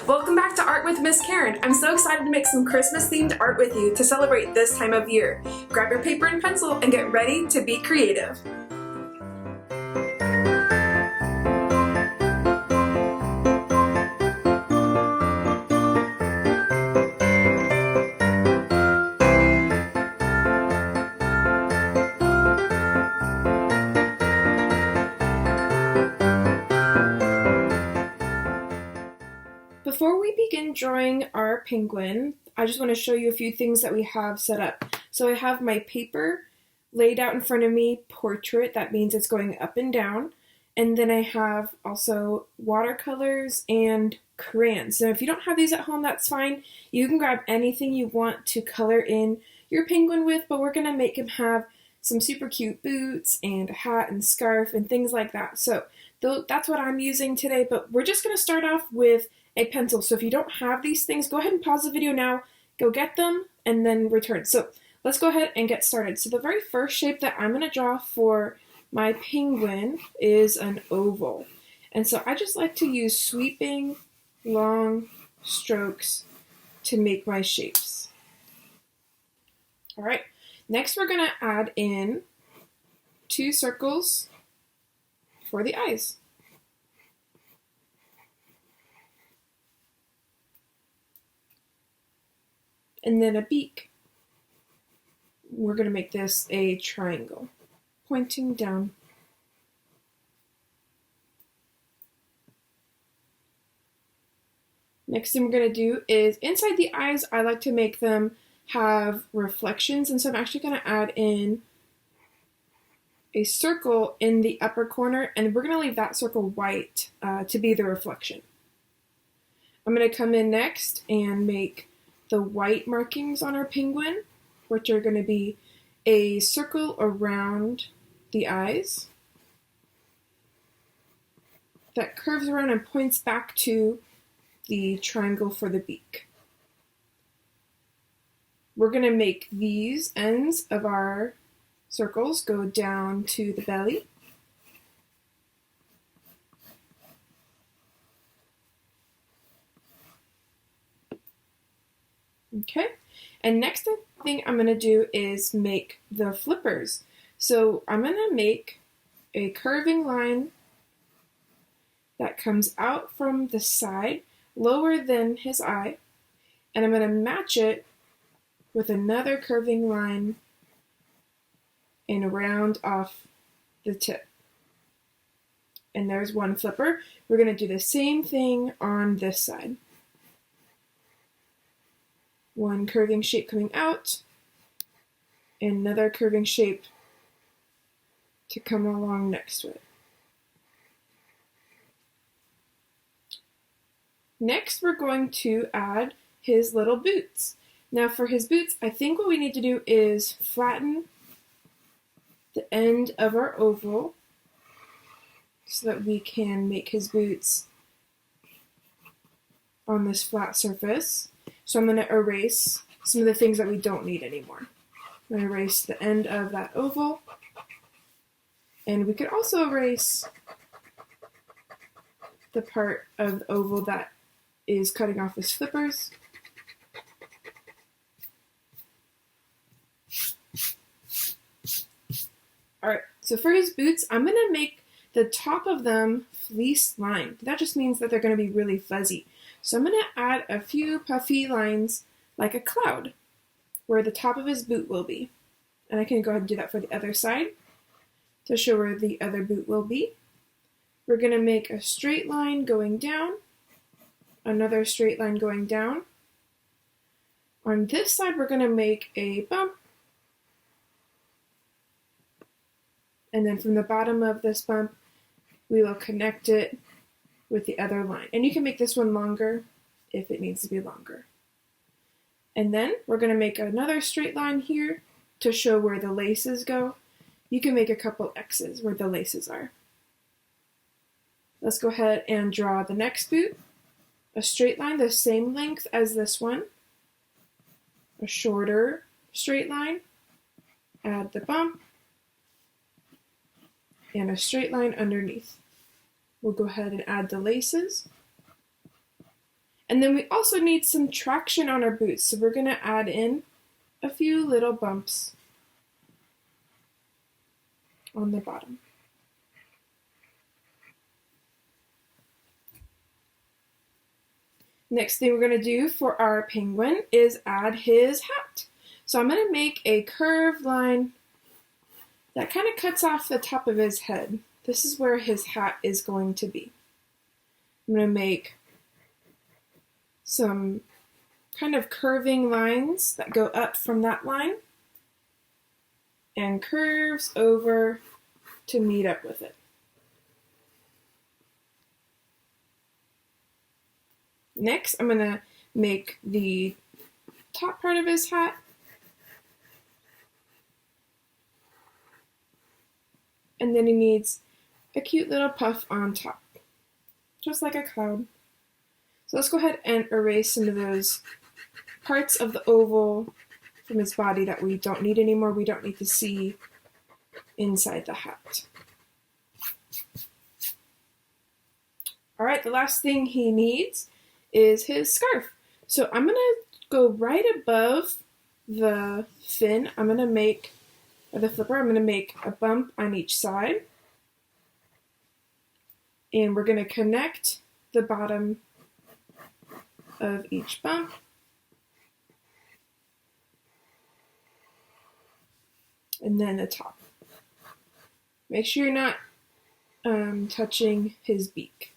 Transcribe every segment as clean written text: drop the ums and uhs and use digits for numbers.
Welcome back to Art with Miss Karen. I'm so excited to make some Christmas themed art with you to celebrate this time of year. Grab your paper and pencil and get ready to be creative. Before we begin drawing our penguin, I just want to show you a few things that we have set up. So I have my paper laid out in front of me, portrait, that means it's going up and down. And then I have also watercolors and crayons. So if you don't have these at home, that's fine. You can grab anything you want to color in your penguin with, but we're going to make him have some super cute boots and a hat and scarf and things like that. So that's what I'm using today, but we're just going to start off with a pencil. So if you don't have these things, go ahead and pause the video now, go get them, and then return. So let's go ahead and get started. So the very first shape that I'm going to draw for my penguin is an oval. And so I just like to use sweeping, long strokes to make my shapes. All right, next we're going to add in 2 circles for the eyes. And then a beak. We're going to make this a triangle, pointing down. Next thing we're going to do is inside the eyes, I like to make them have reflections, and so I'm actually going to add in a circle in the upper corner, and we're going to leave that circle white to be the reflection. I'm going to come in next and make the white markings on our penguin, which are going to be a circle around the eyes that curves around and points back to the triangle for the beak. We're going to make these ends of our circles go down to the belly. Okay, and next thing I'm going to do is make the flippers. So I'm going to make a curving line that comes out from the side, lower than his eye, and I'm going to match it with another curving line and round off the tip. And there's one flipper. We're going to do the same thing on this side. One curving shape coming out, another curving shape to come along next to it. Next, we're going to add his little boots. Now for his boots, I think what we need to do is flatten the end of our oval so that we can make his boots on this flat surface. So I'm going to erase some of the things that we don't need anymore. I'm going to erase the end of that oval. And we could also erase the part of the oval that is cutting off his flippers. Alright, so for his boots, I'm going to make the top of them fleece lined. That just means that they're going to be really fuzzy. So I'm going to add a few puffy lines like a cloud where the top of his boot will be. And I can go ahead and do that for the other side to show where the other boot will be. We're going to make a straight line going down, another straight line going down. On this side, we're going to make a bump. And then from the bottom of this bump, we will connect it with the other line. And you can make this one longer if it needs to be longer. And then we're going to make another straight line here to show where the laces go. You can make a couple X's where the laces are. Let's go ahead and draw the next boot. A straight line the same length as this one. A shorter straight line. Add the bump. And a straight line underneath. We'll go ahead and add the laces. And then we also need some traction on our boots, so we're going to add in a few little bumps on the bottom. Next thing we're going to do for our penguin is add his hat. So I'm going to make a curved line that kind of cuts off the top of his head. This is where his hat is going to be. I'm going to make some kind of curving lines that go up from that line and curves over to meet up with it. Next, I'm going to make the top part of his hat and then he needs a cute little puff on top, just like a cloud. So let's go ahead and erase some of those parts of the oval from his body that we don't need anymore. We don't need to see inside the hat. All right, the last thing he needs is his scarf. So I'm gonna go right above the fin. I'm gonna make, or the flipper, I'm gonna make a bump on each side. And we're gonna connect the bottom of each bump. And then the top. Make sure you're not touching his beak.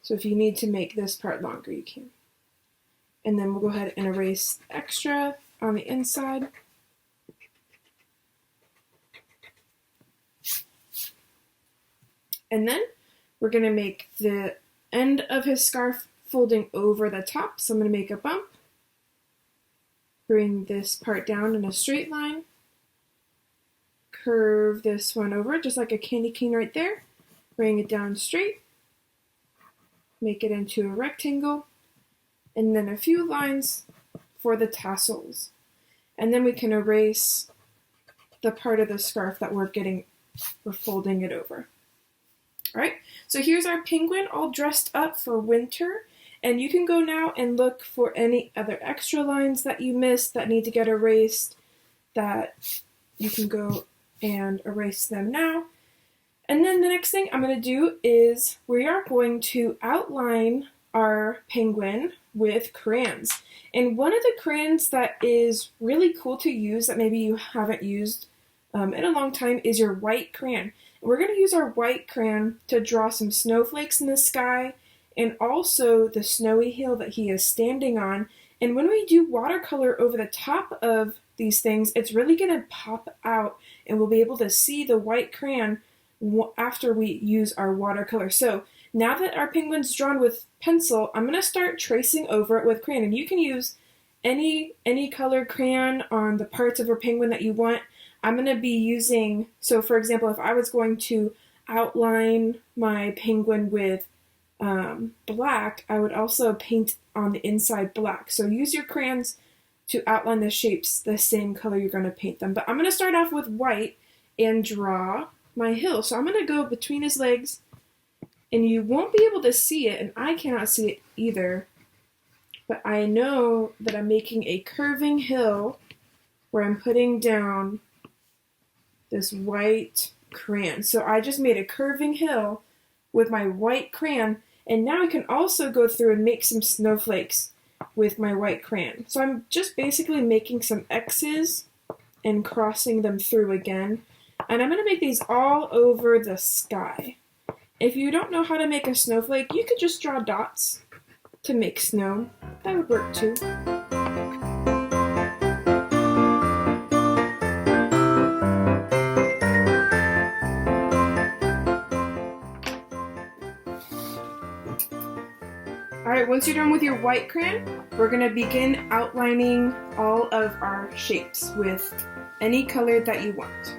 So if you need to make this part longer, you can. And then we'll go ahead and erase extra on the inside. And then we're going to make the end of his scarf folding over the top. So I'm going to make a bump. Bring this part down in a straight line. Curve this one over just like a candy cane right there. Bring it down straight. Make it into a rectangle. And then a few lines for the tassels. And then we can erase the part of the scarf that we're folding it over. All right, so here's our penguin all dressed up for winter. And you can go now and look for any other extra lines that you missed that need to get erased, that you can go and erase them now. And then the next thing I'm going to do is we are going to outline our penguin with crayons. And one of the crayons that is really cool to use that maybe you haven't used in a long time is your white crayon. We're going to use our white crayon to draw some snowflakes in the sky and also the snowy hill that he is standing on. And when we do watercolor over the top of these things, it's really going to pop out and we'll be able to see the white crayon after we use our watercolor. So now that our penguin's drawn with pencil, I'm going to start tracing over it with crayon. And you can use any color crayon on the parts of your penguin that you want. I'm going to be using, so for example, if I was going to outline my penguin with black, I would also paint on the inside black. So use your crayons to outline the shapes the same color you're going to paint them. But I'm going to start off with white and draw my hill. So I'm going to go between his legs, and you won't be able to see it, and I cannot see it either. But I know that I'm making a curving hill where I'm putting down this white crayon. So I just made a curving hill with my white crayon, and now I can also go through and make some snowflakes with my white crayon. So I'm just basically making some X's and crossing them through again. And I'm going to make these all over the sky. If you don't know how to make a snowflake, you could just draw dots to make snow. That would work too. Alright, once you're done with your white crayon, we're going to begin outlining all of our shapes with any color that you want.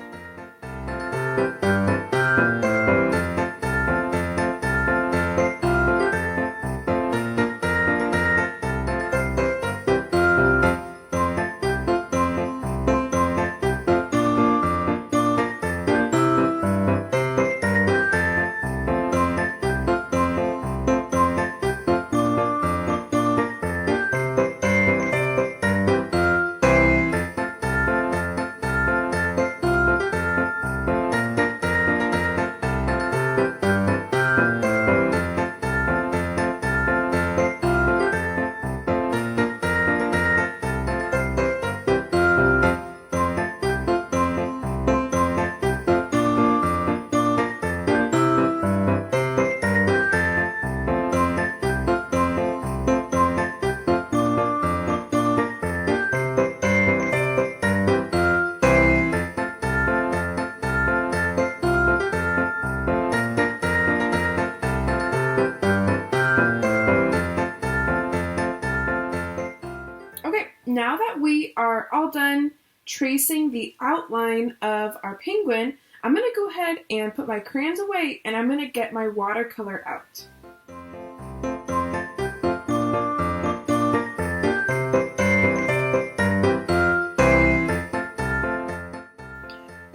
now that we are all done tracing the outline of our penguin, I'm going to go ahead and put my crayons away and I'm going to get my watercolor out.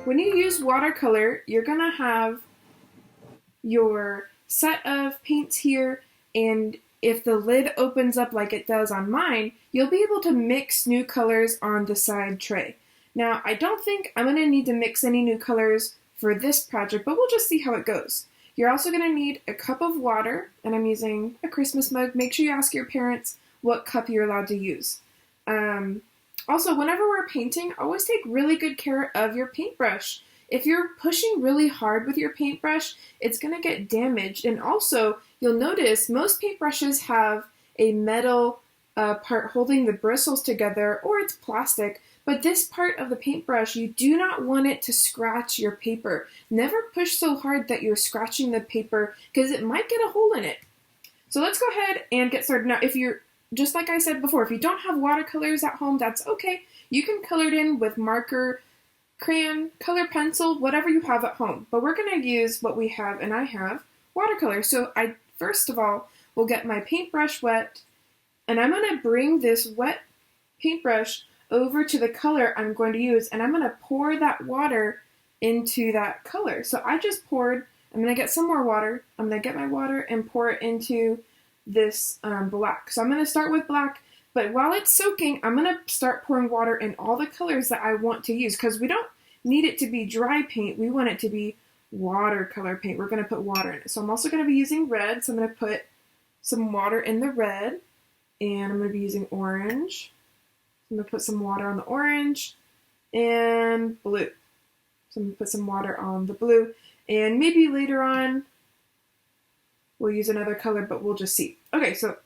When you use watercolor, you're going to have your set of paints here, and if the lid opens up like it does on mine, you'll be able to mix new colors on the side tray. Now, I don't think I'm going to need to mix any new colors for this project, but we'll just see how it goes. You're also going to need a cup of water, and I'm using a Christmas mug. Make sure you ask your parents what cup you're allowed to use. Also, whenever we're painting, always take really good care of your paintbrush. If you're pushing really hard with your paintbrush, it's going to get damaged. And also, you'll notice most paintbrushes have a metal part holding the bristles together, or it's plastic. But this part of the paintbrush, you do not want it to scratch your paper. Never push so hard that you're scratching the paper because it might get a hole in it. So let's go ahead and get started. Now, if you're, just like I said before, if you don't have watercolors at home, that's okay. You can color it in with marker, crayon, color pencil, whatever you have at home. But we're going to use what we have, and I have watercolor. So I, first of all, will get my paintbrush wet, and I'm going to bring this wet paintbrush over to the color I'm going to use, and I'm going to pour that water into that color. So I just poured, I'm going to get some more water, I'm going to get my water and pour it into this black. So I'm going to start with black, but while it's soaking, I'm going to start pouring water in all the colors that I want to use, because we don't need it to be dry paint, we want it to be watercolor paint. We're going to put water in it. So I'm also going to be using red, so I'm going to put some water in the red, and I'm going to be using orange. I'm going to put some water on the orange, and blue. So I'm going to put some water on the blue, and maybe later on we'll use another color, but we'll just see. Okay, so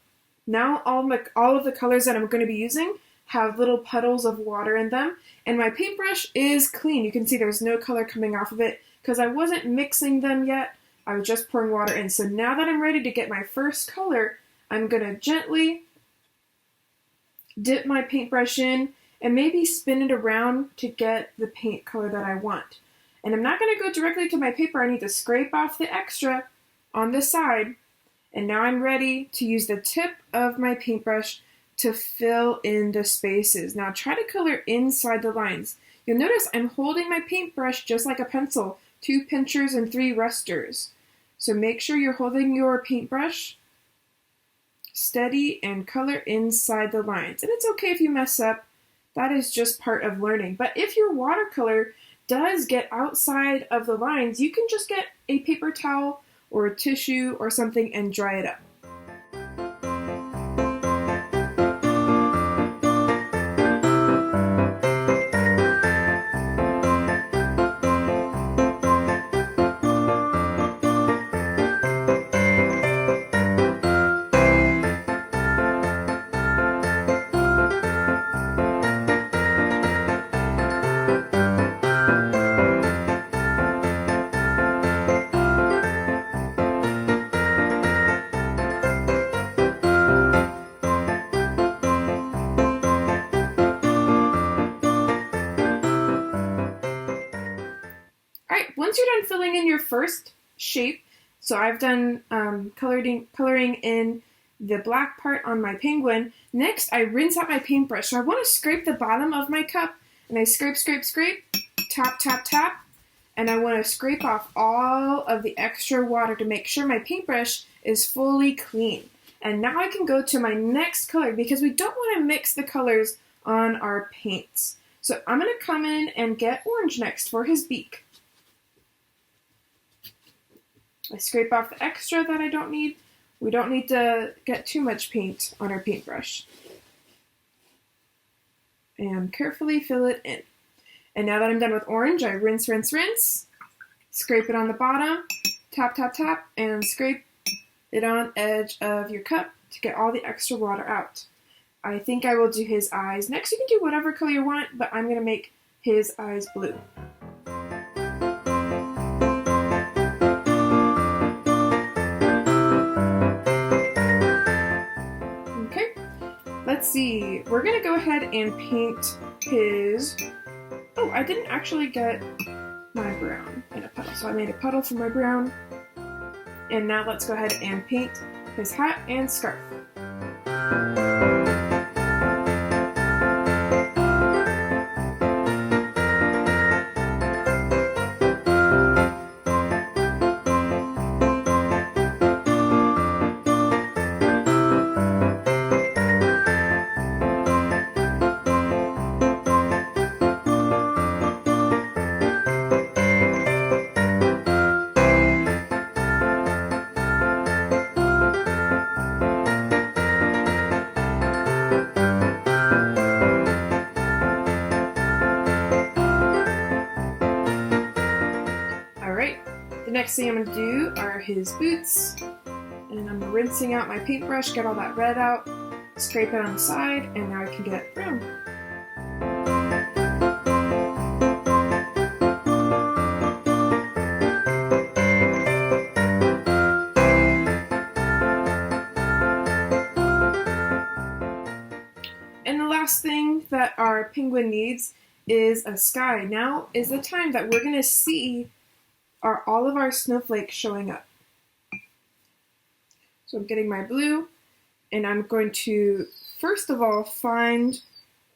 now all of the colors that I'm going to be using have little puddles of water in them, and my paintbrush is clean. You can see there's no color coming off of it because I wasn't mixing them yet. I was just pouring water in. So now that I'm ready to get my first color, I'm going to gently dip my paintbrush in and maybe spin it around to get the paint color that I want. And I'm not going to go directly to my paper. I need to scrape off the extra on the side. And now I'm ready to use the tip of my paintbrush to fill in the spaces. Now try to color inside the lines. You'll notice I'm holding my paintbrush just like a pencil, 2 pinchers and 3 resters. So make sure you're holding your paintbrush steady and color inside the lines. And it's okay if you mess up. That is just part of learning. But if your watercolor does get outside of the lines, you can just get a paper towel or a tissue or something and dry it up. Alright, once you're done filling in your first shape, so I've done coloring in the black part on my penguin, next I rinse out my paintbrush. So I want to scrape the bottom of my cup, and I scrape, scrape, scrape, tap, tap, tap, and I want to scrape off all of the extra water to make sure my paintbrush is fully clean. And now I can go to my next color because we don't want to mix the colors on our paints. So I'm going to come in and get orange next for his beak. I scrape off the extra that I don't need. We don't need to get too much paint on our paintbrush. And carefully fill it in. And now that I'm done with orange, I rinse, rinse, rinse. Scrape it on the bottom, tap, tap, tap, and scrape it on edge of your cup to get all the extra water out. I think I will do his eyes. Next, you can do whatever color you want, but I'm going to make his eyes blue. Let's let's see. We're gonna go ahead and paint his... Oh, I didn't actually get my brown in a puddle. So I made a puddle for my brown. And now let's go ahead and paint his hat and scarf. The next thing I'm going to do are his boots, and I'm rinsing out my paintbrush, get all that red out, scrape it on the side, and now I can get brown. And the last thing that our penguin needs is a sky. Now is the time that we're going to see all of our snowflakes showing up. So I'm getting my blue, and I'm going to first of all find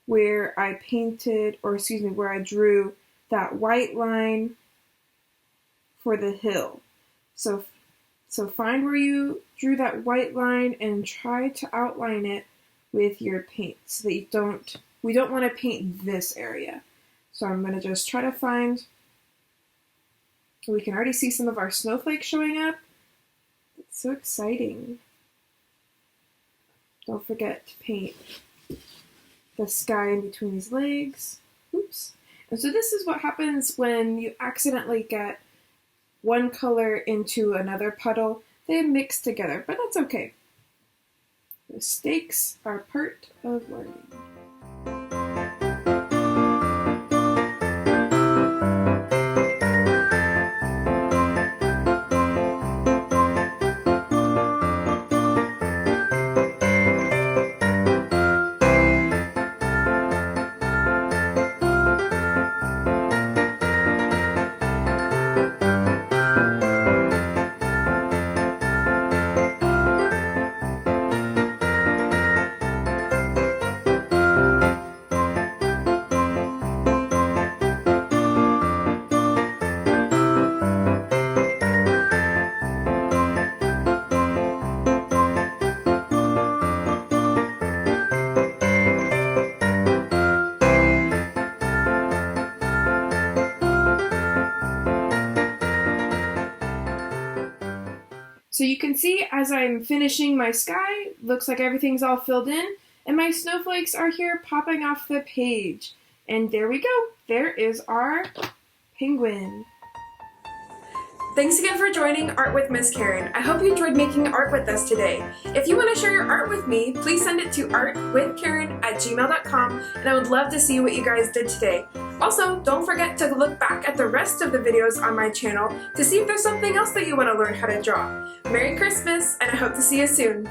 where I painted, or excuse me, where I drew that white line for the hill. So find where you drew that white line and try to outline it with your paint so that we don't want to paint this area. So I'm going to just try to find. We can already see some of our snowflakes showing up. It's so exciting. Don't forget to paint the sky in between his legs. Oops. And so this is what happens when you accidentally get one color into another puddle. They mix together, but that's okay. Mistakes are part of learning. So you can see as I'm finishing my sky, looks like everything's all filled in, and my snowflakes are here popping off the page. And there we go. There is our penguin. Thanks again for joining Art with Miss Karen. I hope you enjoyed making art with us today. If you want to share your art with me, please send it to artwithkaren@gmail.com, and I would love to see what you guys did today. Also, don't forget to look back at the rest of the videos on my channel to see if there's something else that you want to learn how to draw. Merry Christmas, and I hope to see you soon.